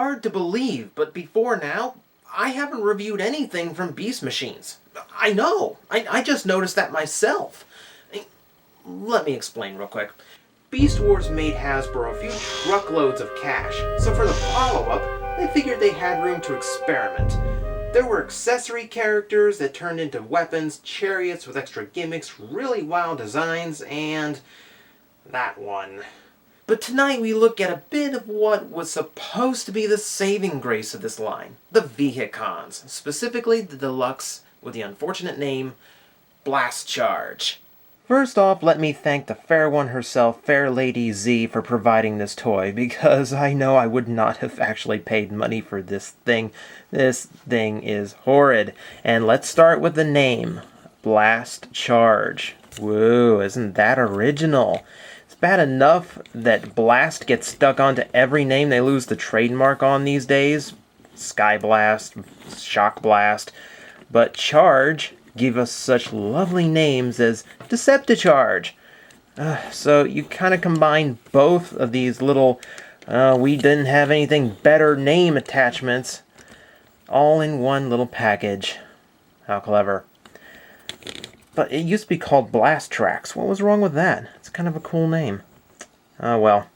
hard to believe, but before now, I haven't reviewed anything from Beast Machines. I know. I just noticed that myself. Let me explain real quick. Beast Wars made Hasbro a few truckloads of cash, so for the follow-up, they figured they had room to experiment. There were accessory characters that turned into weapons, chariots with extra gimmicks, really wild designs, and that one. But tonight we look at a bit of what was supposed to be the saving grace of this line, the Vehicons, specifically the deluxe with the unfortunate name Blastcharge. First off, let me thank the fair one herself, Fair Lady Z, for providing this toy, because I know I would not have actually paid money for this thing. This thing is horrid. And let's start with the name, Blastcharge. Woo, isn't that original? It's bad enough that Blast gets stuck onto every name they lose the trademark on these days. Sky Blast, Shock Blast. But Charge give us such lovely names as Decepticharge. So you kind of combine both of these little, we didn't have anything better name attachments, all in one little package. How clever. But it used to be called Blast Tracks. What was wrong with that? It's kind of a cool name. Oh well.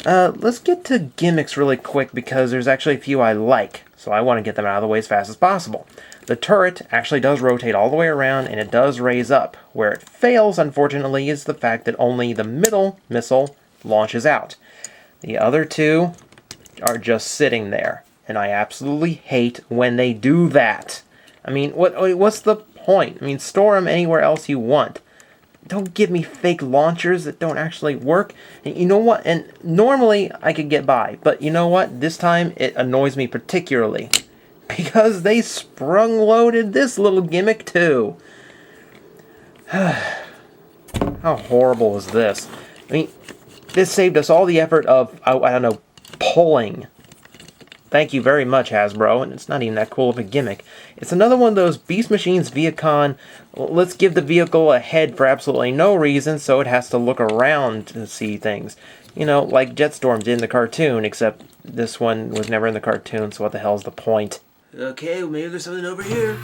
Let's get to gimmicks really quick because there's actually a few I like. So I want to get them out of the way as fast as possible. The turret actually does rotate all the way around and it does raise up. Where it fails, unfortunately, is the fact that only the middle missile launches out. The other two are just sitting there. And I absolutely hate when they do that. I mean, what's the point? I mean, store them anywhere else you want. Don't give me fake launchers that don't actually work. And you know what? And normally I could get by. But you know what? This time it annoys me particularly. Because they sprung-loaded this little gimmick too. How horrible is this? I mean, this saved us all the effort of, I don't know, pulling. Thank you very much, Hasbro. And it's not even that cool of a gimmick. It's another one of those Beast Machines Vehicon. Let's give the vehicle a head for absolutely no reason, so it has to look around to see things. You know, like Jetstorm did in the cartoon, except this one was never in the cartoon, so what the hell's the point? Okay, well, maybe there's something over here.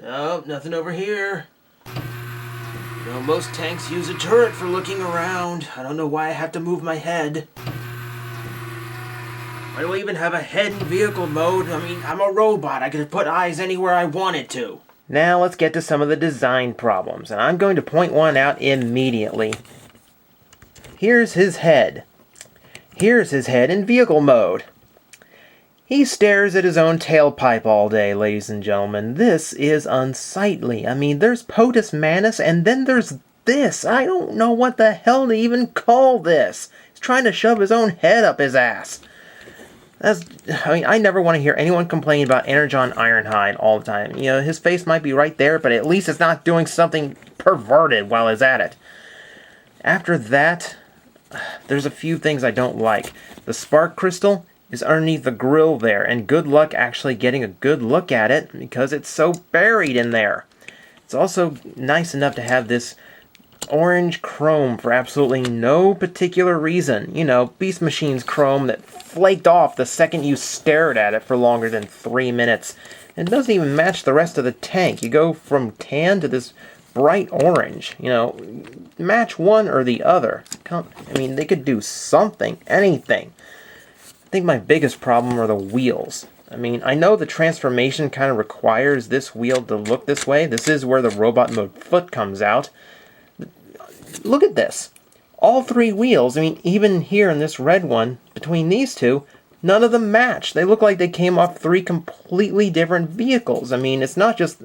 Nope, nothing over here. You know, most tanks use a turret for looking around. I don't know why I have to move my head. Why do I even have a head in vehicle mode? I mean, I'm a robot. I could put eyes anywhere I wanted to. Now let's get to some of the design problems, and I'm going to point one out immediately. Here's his head. Here's his head in vehicle mode. He stares at his own tailpipe all day, ladies and gentlemen. This is unsightly. I mean, there's POTUS Manus, and then there's this. I don't know what the hell to even call this. He's trying to shove his own head up his ass. I never want to hear anyone complain about Energon Ironhide all the time. You know, his face might be right there, but at least it's not doing something perverted while it's at it. After that, there's a few things I don't like. The spark crystal is underneath the grill there, and good luck actually getting a good look at it because it's so buried in there. It's also nice enough to have this orange chrome for absolutely no particular reason. You know, Beast Machine's chrome that flaked off the second you stared at it for longer than 3 minutes. And it doesn't even match the rest of the tank. You go from tan to this bright orange. You know, match one or the other. I mean, they could do something, anything. I think my biggest problem are the wheels. I mean, I know the transformation kind of requires this wheel to look this way. This is where the robot mode foot comes out. Look at this. All three wheels, I mean, even here in this red one, between these two, none of them match. They look like they came off three completely different vehicles. I mean, it's not just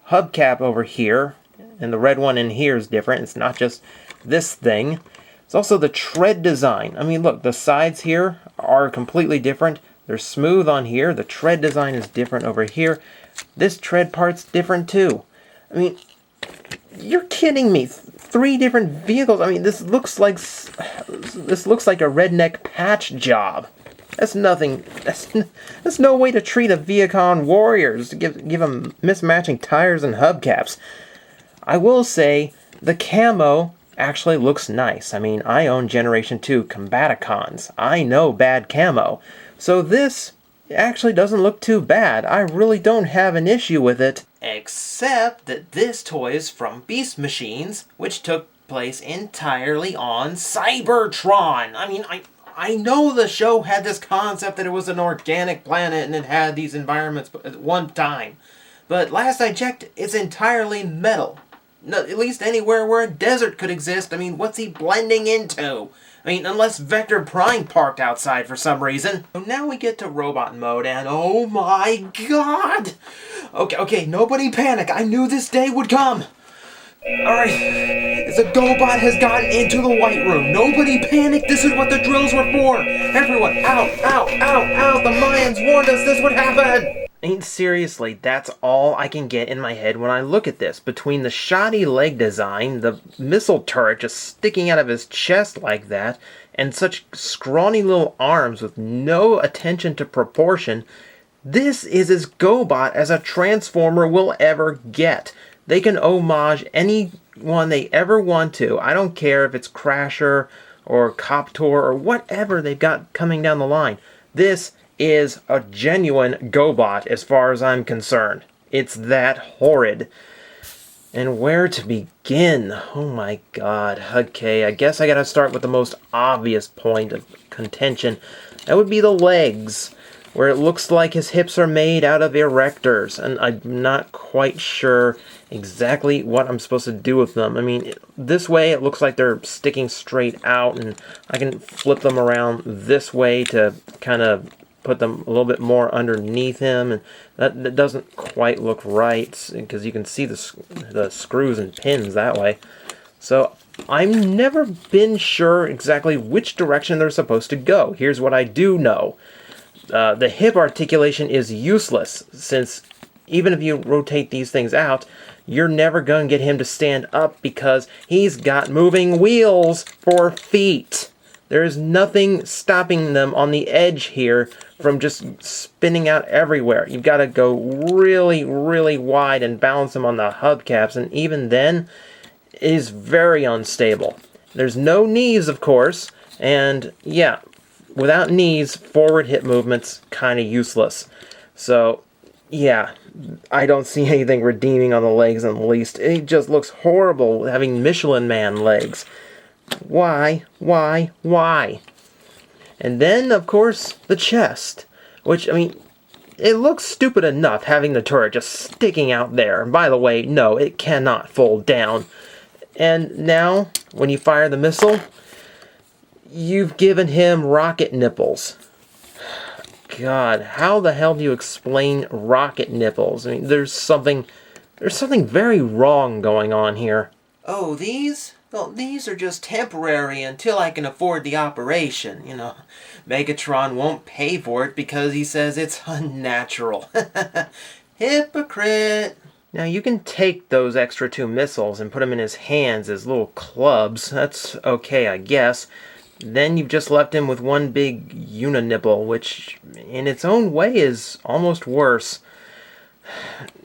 hubcap over here, and the red one in here is different. It's not just this thing. It's also the tread design. I mean, look, the sides here are completely different. They're smooth on here. The tread design is different over here. This tread part's different too. I mean, you're kidding me. Three different vehicles. I mean, this looks like a redneck patch job. That's nothing. That's no way to treat a Vehicon Warriors. To give them mismatching tires and hubcaps. I will say the camo actually looks nice. I mean, I own Generation 2 Combaticons. I know bad camo. So this actually doesn't look too bad. I really don't have an issue with it. Except that this toy is from Beast Machines, which took place entirely on Cybertron. I mean, I know the show had this concept that it was an organic planet and it had these environments at one time. But last I checked, it's entirely metal. No, at least anywhere where a desert could exist. I mean, what's he blending into? I mean, unless Vector Prime parked outside for some reason. So now we get to robot mode and oh my god! Okay, nobody panic. I knew this day would come. Alright, the GoBot has gotten into the White Room. Nobody panic, this is what the drills were for. Everyone, out, the Mayans warned us this would happen. I mean, seriously, that's all I can get in my head when I look at this. Between the shoddy leg design, the missile turret just sticking out of his chest like that, and such scrawny little arms with no attention to proportion, this is as GoBot as a Transformer will ever get. They can homage anyone they ever want to. I don't care if it's Crasher or Coptor or whatever they've got coming down the line. This is a genuine GoBot as far as I'm concerned. It's that horrid. And where to begin? Oh my god. Okay, I guess I gotta start with the most obvious point of contention. That would be the legs, where it looks like his hips are made out of erectors, and I'm not quite sure exactly what I'm supposed to do with them. I mean, this way it looks like they're sticking straight out, and I can flip them around this way to kind of put them a little bit more underneath him, and that doesn't quite look right because you can see the screws and pins that way. So I've never been sure exactly which direction they're supposed to go. Here's what I do know. The hip articulation is useless, since even if you rotate these things out, you're never going to get him to stand up because he's got moving wheels for feet. There is nothing stopping them on the edge here from just spinning out everywhere. You've got to go really, really wide and balance them on the hubcaps, and even then, it is very unstable. There's no knees, of course, and yeah, without knees, forward hip movement's kind of useless. So, yeah, I don't see anything redeeming on the legs in the least. It just looks horrible having Michelin Man legs. Why? And then, of course, the chest. Which, I mean, it looks stupid enough having the turret just sticking out there. And by the way, no, it cannot fold down. And now, when you fire the missile, you've given him rocket nipples. God, how the hell do you explain rocket nipples? I mean, there's something very wrong going on here. Oh, these? Well, these are just temporary until I can afford the operation. You know, Megatron won't pay for it because he says it's unnatural. Hypocrite. Now, you can take those extra 2 missiles and put them in his hands as little clubs. That's okay, I guess. Then you've just left him with one big uninipple, which in its own way is almost worse.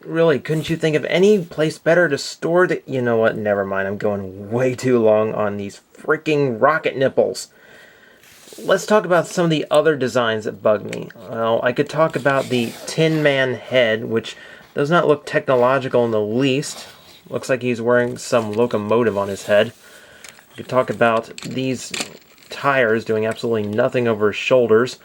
Really, couldn't you think of any place better to store the... You know what, never mind, I'm going way too long on these freaking rocket nipples. Let's talk about some of the other designs that bug me. Well, I could talk about the Tin Man head, which does not look technological in the least. Looks like he's wearing some locomotive on his head. I could talk about these tires doing absolutely nothing over his shoulders.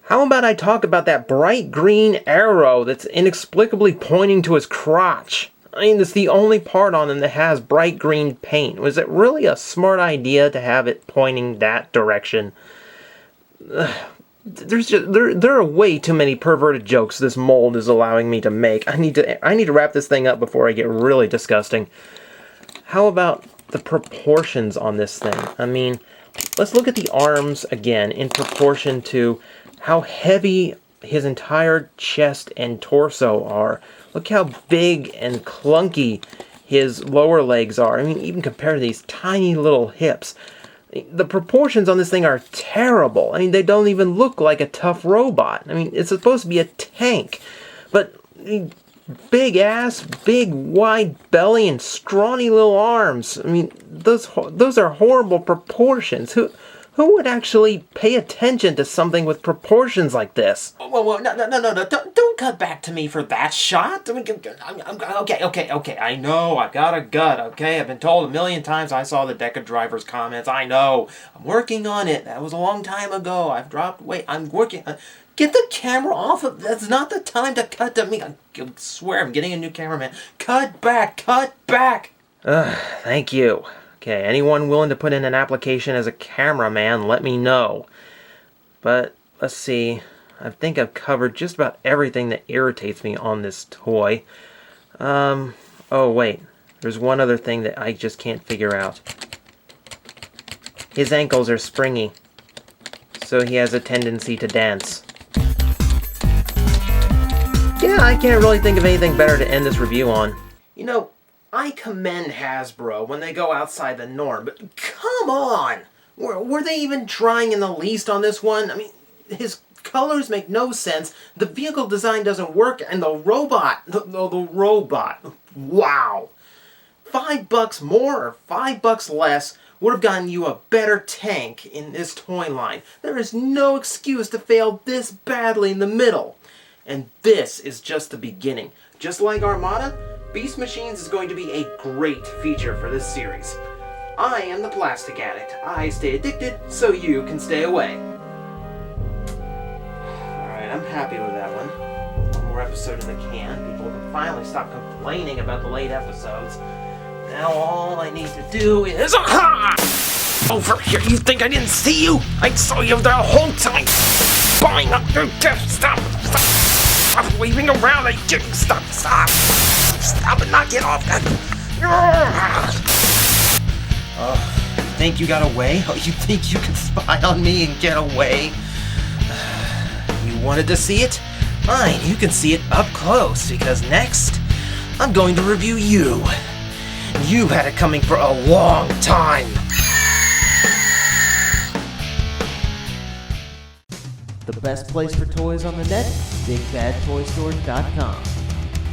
How about I talk about that bright green arrow that's inexplicably pointing to his crotch? I mean, it's the only part on him that has bright green paint. Was it really a smart idea to have it pointing that direction? There are way too many perverted jokes this mold is allowing me to make. I need to wrap this thing up before I get really disgusting. How about the proportions on this thing? I mean, let's look at the arms again in proportion to how heavy his entire chest and torso are. Look how big and clunky his lower legs are. I mean, even compared to these tiny little hips. The proportions on this thing are terrible. I mean, they don't even look like a tough robot. I mean, it's supposed to be a tank. But big ass, big wide belly, and scrawny little arms. I mean, those are horrible proportions. Who would actually pay attention to something with proportions like this? Whoa, no, don't cut back to me for that shot. I mean, okay, I know, I got a gut, okay? I've been told a million times. I saw the Deca driver's comments, I know. I'm working on it. That was a long time ago. I've dropped weight. I'm working. Get the camera off of, that's not the time to cut to me. I swear, I'm getting a new cameraman. Cut back. Thank you. Okay, anyone willing to put in an application as a cameraman, let me know. But, let's see. I think I've covered just about everything that irritates me on this toy. Oh wait. There's one other thing that I just can't figure out. His ankles are springy, so he has a tendency to dance. Yeah, I can't really think of anything better to end this review on. You know, I commend Hasbro when they go outside the norm, but come on! Were they even trying in the least on this one? I mean, his colors make no sense, the vehicle design doesn't work, and the robot, the robot, wow! $5 more or $5 less would have gotten you a better tank in this toy line. There is no excuse to fail this badly in the middle. And this is just the beginning. Just like Armada, Beast Machines is going to be a great feature for this series. I am the Plastic Addict. I stay addicted so you can stay away. Alright, I'm happy with that one. One more episode in the can. People can finally stop complaining about the late episodes. Now all I need to do is... Over here, you think I didn't see you? I saw you the whole time! Buying up your death! Stop waving around! Stop and knock it off! You think you got away? Oh, you think you can spy on me and get away? You wanted to see it? Fine, you can see it up close, because next, I'm going to review you. You've had it coming for a long time. The best place for toys on the net? BigBadToyStore.com.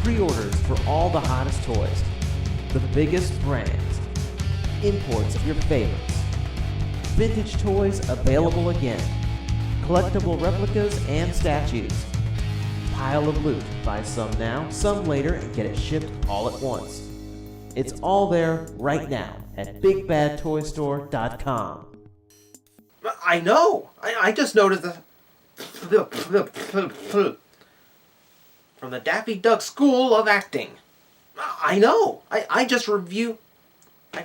Pre-orders for all the hottest toys. The biggest brands. Imports of your favorites. Vintage toys available again. Collectible replicas and statues. Pile of loot. Buy some now, some later, and get it shipped all at once. It's all there right now at BigBadToyStore.com. I know! I just noticed that... From the Daffy Duck School of Acting. I know! I just review... Ooh,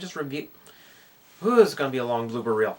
this is gonna be a long blooper reel.